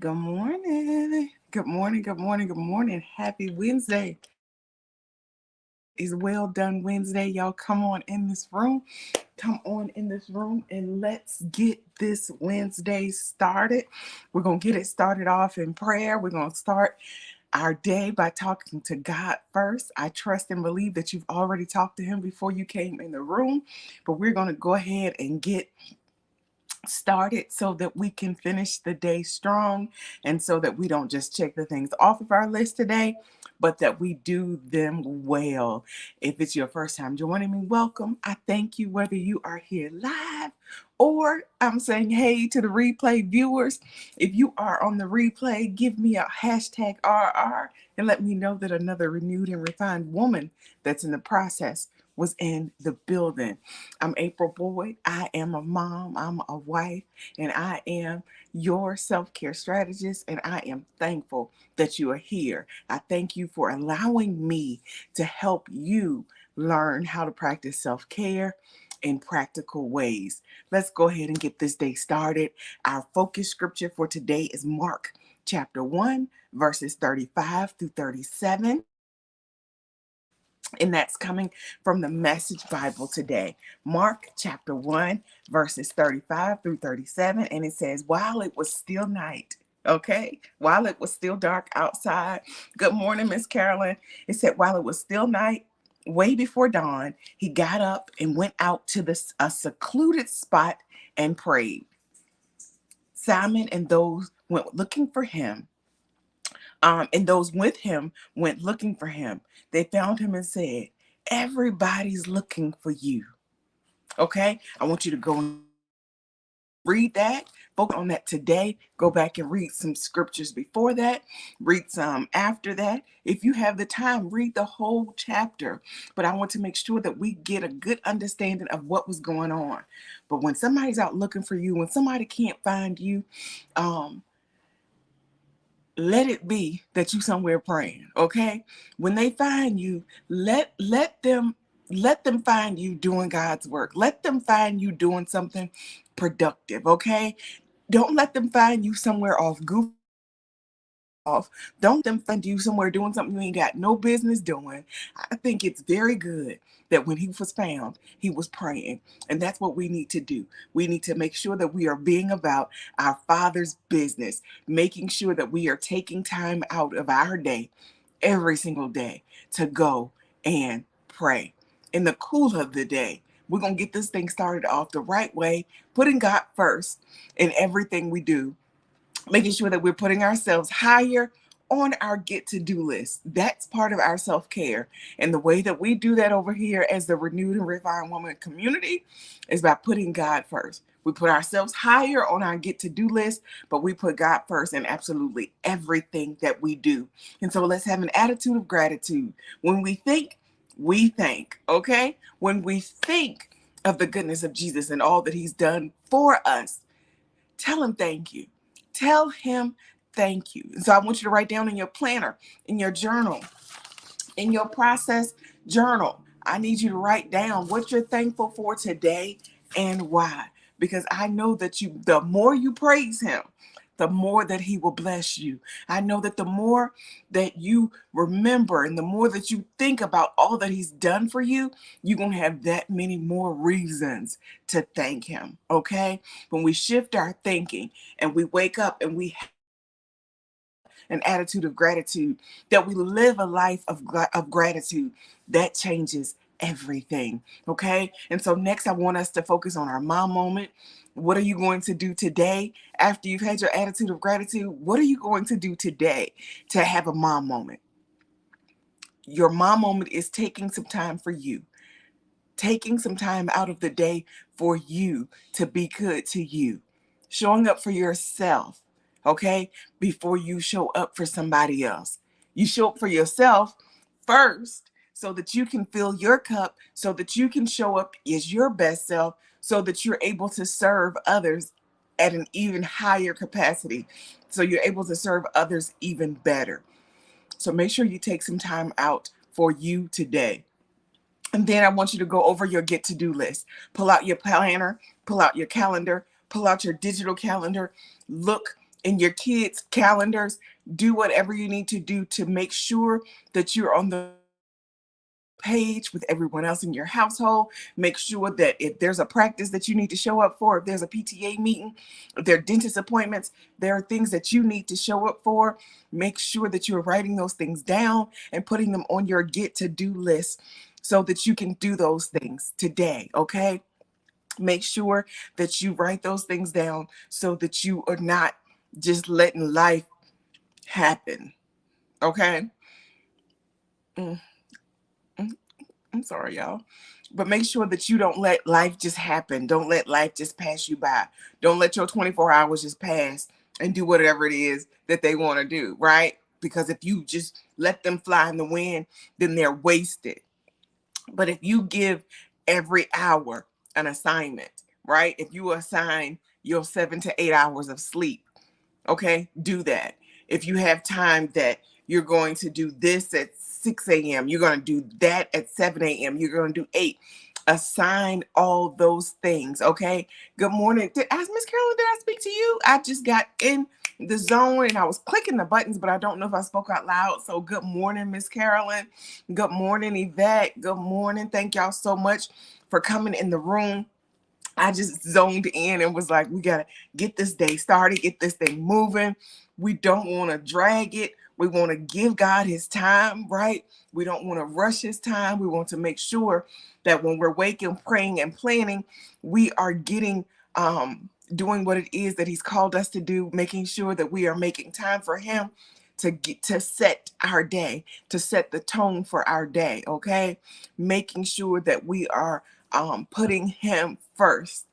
Good morning. Good morning. Good morning. Good morning. Happy Wednesday. It's Well Done Wednesday. Y'all come on in this room. Come on in this room and let's get this Wednesday started. We're going to get it started off in prayer. We're going to start our day by talking to God first. I trust and believe that you've already talked to Him before you came in the room, but we're going to go ahead and get started so that we can finish the day strong and so that we don't just check the things off of our list today, but that we do them well. If it's your first time joining me, welcome. I thank you whether you are here live or I'm saying hey to the replay viewers. If you are on the replay, give me a hashtag RR and let me know that another renewed and refined woman that's in the process was in the building. I'm April Boyd. I am a mom, I'm a wife, and I am your self-care strategist, and I am thankful that you are here. I thank you for allowing me to help you learn how to practice self-care in practical ways. Let's go ahead and get this day started. Our focus scripture for today is Mark chapter 1, verses 35 through 37. And that's coming from the Message Bible today. Mark chapter 1, verses 35 through 37. And it says, while it was still night, okay, while it was still dark outside. Good morning, Miss Carolyn. It said, while it was still night, way before dawn, he got up and went out to a secluded spot and prayed. Simon and those went looking for him. And those with him went looking for him. They found him and said, everybody's looking for you. Okay? I want you to go and read that. Focus on that today. Go back and read some scriptures before that. Read some after that. If you have the time, read the whole chapter. But I want to make sure that we get a good understanding of what was going on. But when somebody's out looking for you, when somebody can't find you, let it be that you somewhere praying, okay? When they find you, let them find you doing God's work. Let them find you doing something productive, okay? Don't let them find you somewhere off. Don't let them find you somewhere doing something you ain't got no business doing. I think it's very good that when he was found, he was praying. And that's what we need to do. We need to make sure that we are being about our Father's business, making sure that we are taking time out of our day, every single day, to go and pray. In the cool of the day, we're going to get this thing started off the right way, putting God first in everything we do, making sure that we're putting ourselves higher on our get-to-do list. That's part of our self-care. And the way that we do that over here as the Renewed and Refined Woman community is by putting God first. We put ourselves higher on our get-to-do list, but we put God first in absolutely everything that we do. And so let's have an attitude of gratitude. When we thank, okay? When we think of the goodness of Jesus and all that he's done for us, tell him thank you. Tell him thank you. And so I want you to write down in your planner, in your journal, in your process journal. I need you to write down what you're thankful for today and why. Because I know that the more you praise him, the more that he will bless you. I know that the more that you remember and the more that you think about all that he's done for you, you're going to have that many more reasons to thank him, okay? When we shift our thinking and we wake up and we have an attitude of gratitude, that we live a life of gratitude, that changes everything, okay? And so next, I want us to focus on our mom moment. What are you going to do today after you've had your attitude of gratitude? What are you going to do today to have a mom moment? Your mom moment is taking some time for you, taking some time out of the day for you to be good to you, showing up for yourself, okay, before you show up for somebody else. You show up for yourself first so that you can fill your cup, so that you can show up as your best self, so that you're able to serve others at an even higher capacity, so you're able to serve others even better. So make sure you take some time out for you today. And then I want you to go over your get-to-do list. Pull out your planner, pull out your calendar, pull out your digital calendar. Look in your kids' calendars. Do whatever you need to do to make sure that you're on the page with everyone else in your household. Make sure that if there's a practice that you need to show up for, if there's a PTA meeting, if there are dentist appointments, there are things that you need to show up for. Make sure that you're writing those things down and putting them on your get to do list so that you can do those things today. Okay. Make sure that you write those things down so that you are not just letting life happen. Okay. Mm, mm, I'm sorry, y'all. But make sure that you don't let life just happen. Don't let life just pass you by. Don't let your 24 hours just pass and do whatever it is that they want to do, right? Because if you just let them fly in the wind, then they're wasted. But if you give every hour an assignment, right? If you assign your 7 to 8 hours of sleep, okay, do that. If you have time that you're going to do this at 6 a.m., you're going to do that at 7 a.m., you're going to do 8. Assign all those things, okay? Good morning. Ask Miss Carolyn, did I speak to you? I just got in the zone and I was clicking the buttons, but I don't know if I spoke out loud. So good morning, Miss Carolyn. Good morning, Yvette. Good morning. Thank y'all so much for coming in the room. I just zoned in and was like, we got to get this day started, get this thing moving. We don't want to drag it. We want to give God his time, right? We don't want to rush his time. We want to make sure that when we're waking, praying, and planning, we are getting, doing what it is that he's called us to do, making sure that we are making time for him to get to set our day, to set the tone for our day, okay? Making sure that we are putting him first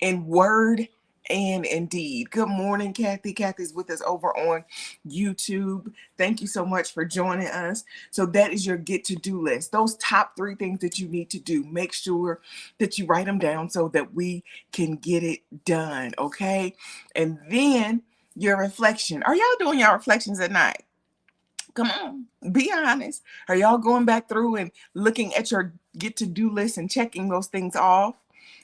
in word and in deed. Good morning, Kathy. Kathy's with us over on YouTube. Thank you so much for joining us. So that is your get to do list. Those top 3 things that you need to do. Make sure that you write them down so that we can get it done. Okay. And then your reflection. Are y'all doing y'all reflections at night? Come on, be honest. Are y'all going back through and looking at your get to do list and checking those things off?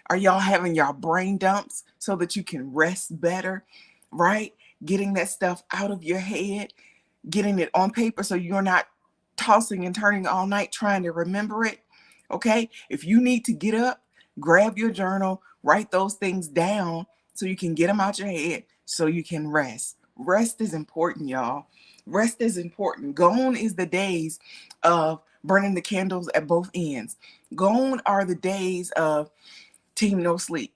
Are y'all having y'all brain dumps so that you can rest better, right? Getting that stuff out of your head, getting it on paper so you're not tossing and turning all night trying to remember it. Okay. If you need to get up, grab your journal, write those things down so you can get them out your head so you can rest. Rest is important, y'all. Rest is important. Gone is the days of burning the candles at both ends. Gone are the days of team no sleep,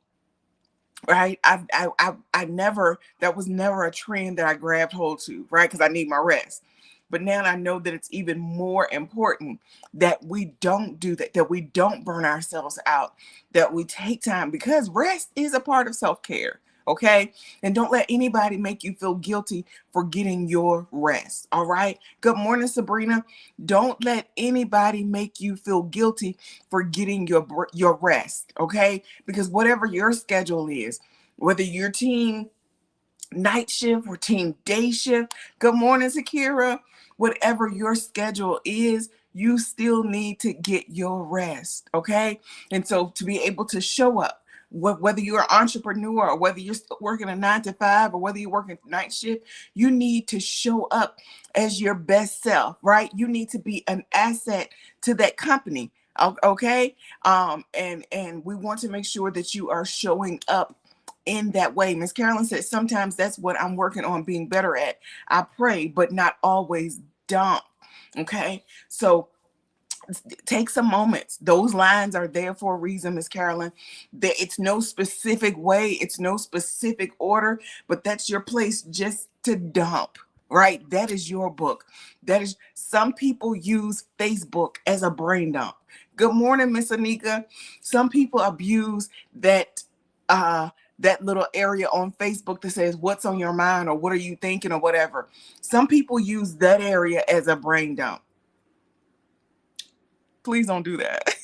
right? I never, that was never a trend that I grabbed hold to, right? Because I need my rest. But now I know that it's even more important that we don't do that, that we don't burn ourselves out, that we take time, because rest is a part of self-care. Okay. And don't let anybody make you feel guilty for getting your rest. All right. Good morning, Sabrina. Don't let anybody make you feel guilty for getting your rest. Okay. Because whatever your schedule is, whether you're team night shift or team day shift, good morning, Zakira. Whatever your schedule is, you still need to get your rest. Okay. And so to be able to show up, whether you're an entrepreneur or whether you're still working a 9 to 5 or whether you're working night shift, you need to show up as your best self, right? You need to be an asset to that company. Okay. And we want to make sure that you are showing up in that way. Miss Carolyn said, sometimes that's what I'm working on being better at. I pray, but not always dump. Okay. So take some moments. Those lines are there for a reason, Miss Carolyn. It's no specific way, it's no specific order, but that's your place just to dump, right? That is your book. That is, some people use Facebook as a brain dump. Good morning, Miss Anika. Some people abuse that little area on Facebook that says what's on your mind or what are you thinking or whatever. Some people use that area as a brain dump. Please don't do that.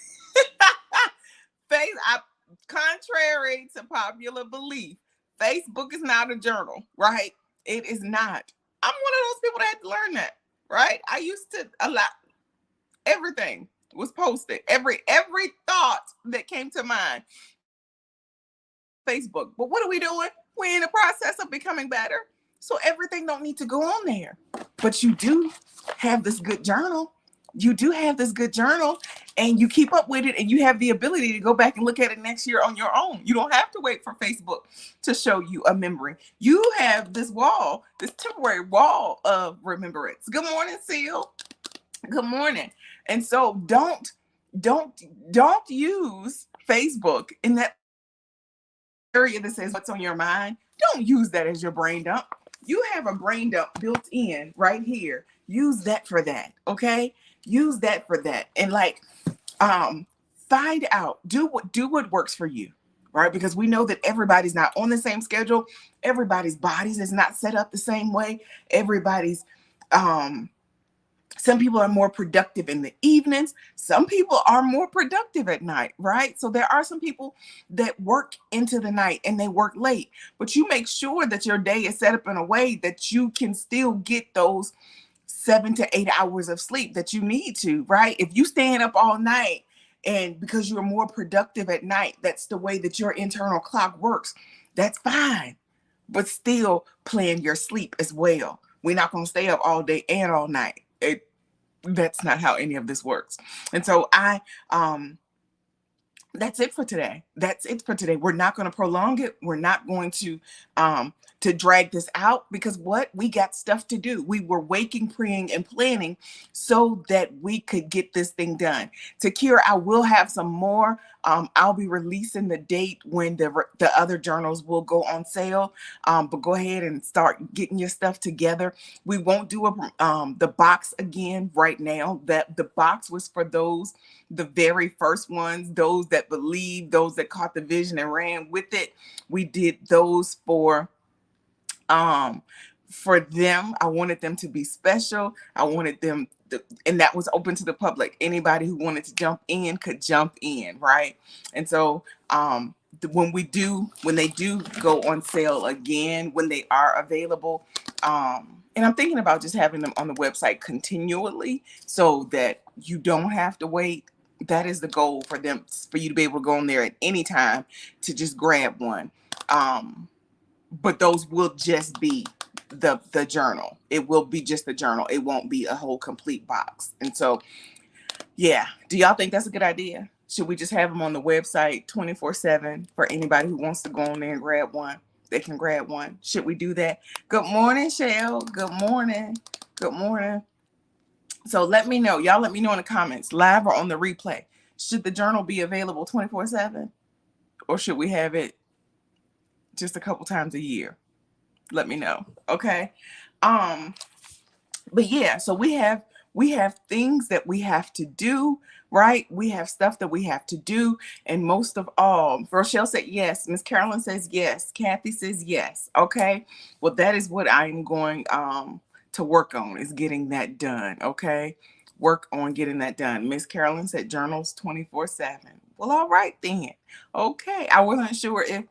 Contrary to popular belief, Facebook is not a journal, right? It is not. I'm one of those people that had to learn that, right? I used to allow everything was posted, every thought that came to mind, Facebook. But what are we doing? We're in the process of becoming better. So everything don't need to go on there. But you do have this good journal. You do have this good journal, and you keep up with it, and you have the ability to go back and look at it next year on your own. You don't have to wait for Facebook to show you a memory. You have this wall, this temporary wall of remembrance. Good morning, Seal. Good morning. And so don't don't use Facebook in that area that says what's on your mind. Don't use that as your brain dump. You have a brain dump built in right here. Use that for that. Okay? Use that for that. And like find out, do what works for you. Right? Because we know that everybody's not on the same schedule. Everybody's bodies is not set up the same way. Everybody's some people are more productive in the evenings. Some people are more productive at night, right? So there are some people that work into the night and they work late, but you make sure that your day is set up in a way that you can still get those 7 to 8 hours of sleep that you need to, right? If you stand up all night and because you're more productive at night, that's the way that your internal clock works, that's fine. But still plan your sleep as well. We're not going to stay up all day and all night. That's not how any of this works. And so that's it for today. That's it for today. We're not going to prolong it. We're not going to drag this out because what? We got stuff to do. We were waking, praying, and planning so that we could get this thing done. Takira, I will have some more. I'll be releasing the date when the other journals will go on sale. But go ahead and start getting your stuff together. We won't do the box again right now. That the box was for the very first ones, those that believed, those that caught the vision and ran with it. We did those for them. I wanted them to be special. I wanted them and that was open to the public. Anybody who wanted to jump in could jump in, right? And so when they do go on sale again, when they are available, and I'm thinking about just having them on the website continually so that you don't have to wait. That is the goal for you to be able to go on there at any time to just grab one. But those will just be the journal. It will be just the journal. It won't be a whole complete box. And so, yeah. Do y'all think that's a good idea? Should we just have them on the website 24/7 for anybody who wants to go on there and grab one? They can grab one. Should we do that? Good morning, Shell. Good morning. Good morning. So let me know. Y'all let me know in the comments, live or on the replay. Should the journal be available 24/7? Or should we have it just a couple times a year? Let me know. Okay. But yeah, so we have things that we have to do, right? We have stuff that we have to do. And most of all, Rochelle said yes. Miss Carolyn says yes. Kathy says yes. Okay. Well, that is what I'm going to work on, is getting that done. Okay. Work on getting that done. Miss Carolyn said journals 24/7. Well, all right then. Okay. I wasn't sure if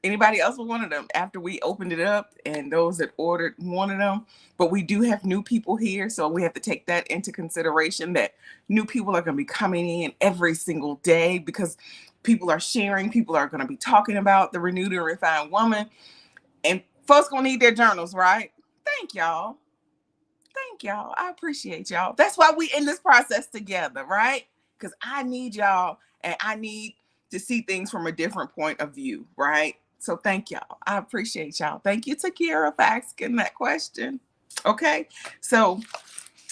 anybody else wanted them after we opened it up, and those that ordered wanted them. But we do have new people here, so we have to take that into consideration, that new people are going to be coming in every single day because people are sharing, people are going to be talking about the Renewed and Refined Woman, and folks going to need their journals, right? Thank y'all. Thank y'all. I appreciate y'all. That's why we in this process together, right? Because I need y'all, and I need to see things from a different point of view, right? So thank y'all. I appreciate y'all. Thank you, Takira, for asking that question. Okay. So,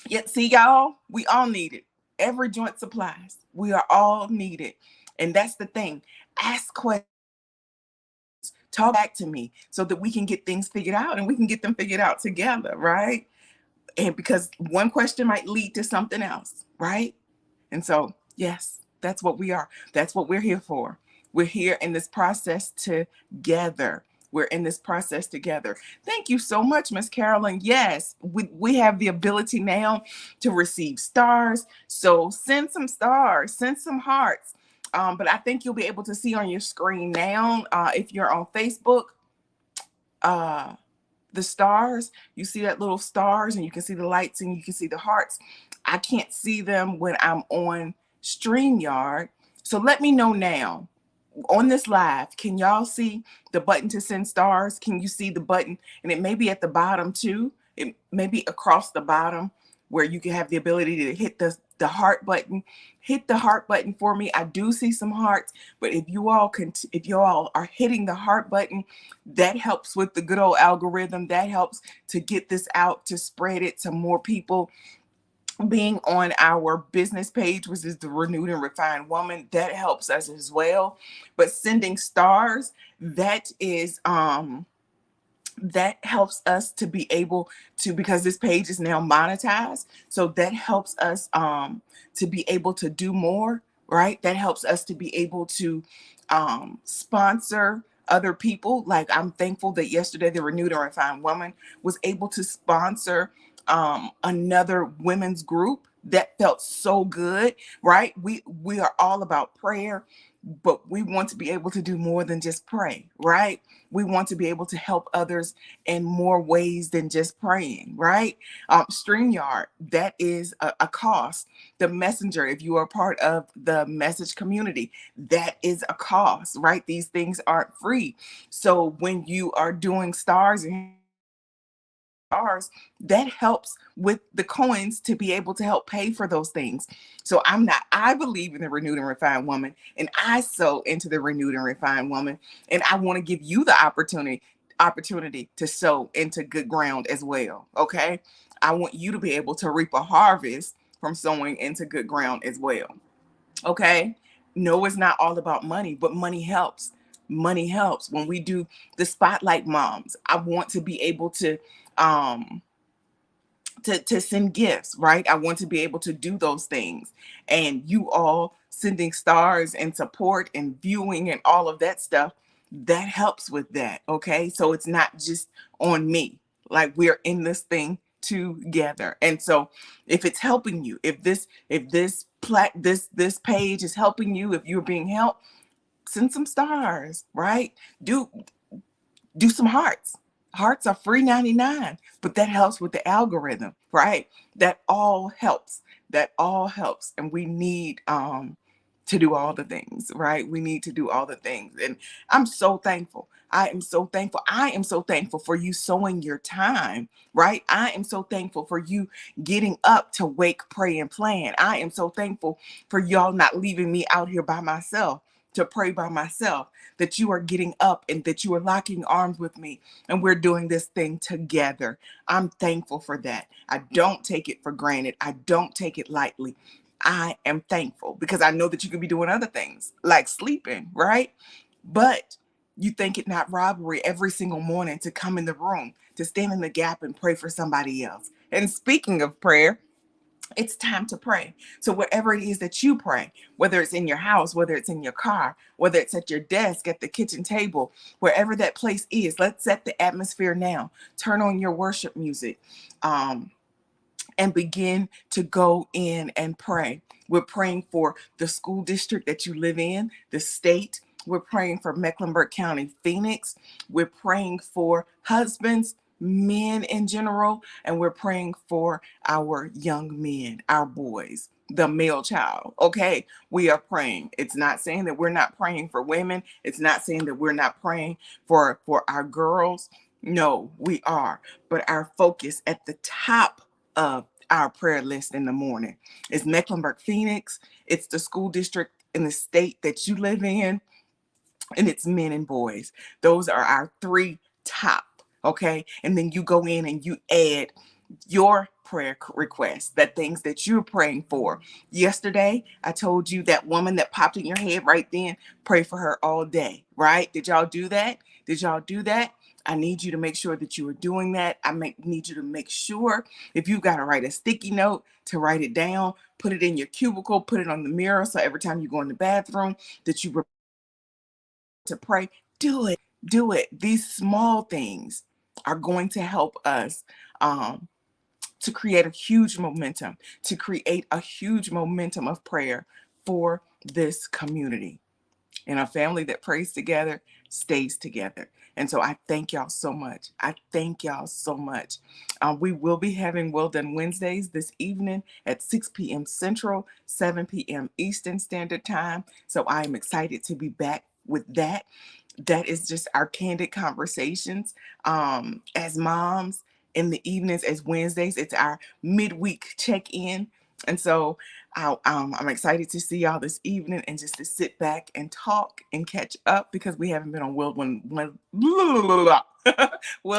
yeah, see, y'all, we all need it. Every joint supplies. We are all needed. And that's the thing. Ask questions. Talk back to me so that we can get things figured out, and we can get them figured out together, right? And because one question might lead to something else, right? And so, yes, that's what we are. That's what we're here for. We're here in this process together. We're in this process together. Thank you so much, Miss Carolyn. Yes, we have the ability now to receive stars. So send some stars, send some hearts. But I think you'll be able to see on your screen now, if you're on Facebook, the stars. You see that little stars, and you can see the lights, and you can see the hearts. I can't see them when I'm on StreamYard. So let me know now on this live, can y'all see the button to send stars? Can you see the button? And it may be at the bottom too. It may be across the bottom where you can have the ability to hit the heart button. Hit the heart button for me. I do see some hearts, but if you all are hitting the heart button, that helps with the good old algorithm. That helps to get this out, to spread it to more people. Being on our business page, which is the Renewed and Refined Woman, that helps us as well. But sending stars, that is that helps us to be able to, because this page is now monetized, so that helps us to be able to do more, right? That helps us to be able to sponsor other people. Like, I'm thankful that yesterday the Renewed and Refined Woman was able to sponsor another women's group. That felt so good, right? We are all about prayer, but we want to be able to do more than just pray, right? We want to be able to help others in more ways than just praying, right? StreamYard, that is a cost. The Messenger, if you are part of the message community, that is a cost, right? These things aren't free. So when you are doing stars and ours, that helps with the coins to be able to help pay for those things. So I believe in the Renewed and Refined Woman, and I sow into the Renewed and Refined Woman, and I want to give you the opportunity to sow into good ground as well. Okay. I want you to be able to reap a harvest from sowing into good ground as well. Okay. No, it's not all about money, but money helps. Money helps. When we do the Spotlight Moms, I want to be able um to send gifts, right? I want to be able to do those things. And you all sending stars and support and viewing and all of that stuff, that helps with that. Okay. So it's not just on me. Like, we're in this thing together. And so if it's helping you, if this page is helping you, if you're being helped, send some stars, right? Do some hearts. Hearts are free 99, but that helps with the algorithm, right? That all helps. That all helps. And we need to do all the things, right? We need to do all the things. And I'm so thankful. I am so thankful. I am so thankful for you sowing your time, right? I am so thankful for you getting up to wake, pray, and plan. I am so thankful for y'all not leaving me out here by myself to pray by myself, that you are getting up and that you are locking arms with me and we're doing this thing together. I'm thankful for that. I don't take it for granted. I don't take it lightly. I am thankful because I know that you could be doing other things like sleeping, right? But you think it not robbery every single morning to come in the room, to stand in the gap and pray for somebody else. And speaking of prayer, it's time to pray. So whatever it is that you pray, whether it's in your house, whether it's in your car, whether it's at your desk, at the kitchen table, wherever that place is, let's set the atmosphere now. Turn on your worship music. And begin to go in and pray. We're praying for the school district that you live in, the state. We're praying for Mecklenburg County, Phoenix. We're praying for husbands, men in general, and we're praying for our young men, our boys, the male child. Okay, we are praying. It's not saying that we're not praying for women. It's not saying that we're not praying for our girls. No, we are. But our focus at the top of our prayer list in the morning is Mecklenburg, Phoenix. It's the school district in the state that you live in, and it's men and boys. Those are our three top. Okay. And then you go in and you add your prayer requests, that things that you're praying for. Yesterday, I told you that woman that popped in your head right then, pray for her all day, right? Did y'all do that? Did y'all do that? I need you to make sure that you are doing that. Need you to make sure, if you've got to write a sticky note, to write it down, put it in your cubicle, put it on the mirror. So every time you go in the bathroom that you to pray, do it. Do it. These small things are going to help us to create a huge momentum, to create a huge momentum of prayer for this community. And a family that prays together stays together. And so I thank y'all so much. I thank y'all so much. We will be having Well Done Wednesdays this evening at 6 p.m. Central, 7 p.m. Eastern Standard Time. So I am excited to be back with that. That is just our candid conversations as moms in the evenings, as Wednesdays. It's our midweek check-in. And so I'm excited to see y'all this evening and just to sit back and talk and catch up because we haven't been on Well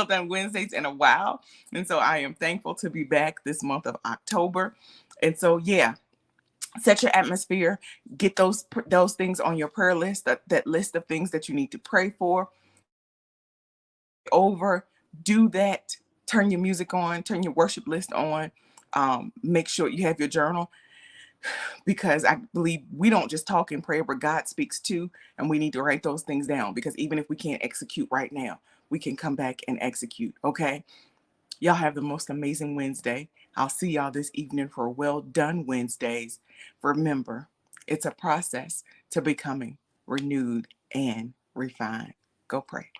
Done Wednesdays in a while. And so I am thankful to be back this month of October. And so, yeah, set your atmosphere, get those things on your prayer list, that list of things that you need to pray for over. Do that. Turn your music on, turn your worship list on. Make sure you have your journal because I believe we don't just talk in prayer, but God speaks too. And we need to write those things down because even if we can't execute right now, we can come back and execute. Okay. Y'all have the most amazing Wednesday. I'll see y'all this evening for Well Done Wednesdays. Remember, it's a process to becoming renewed and refined. Go pray.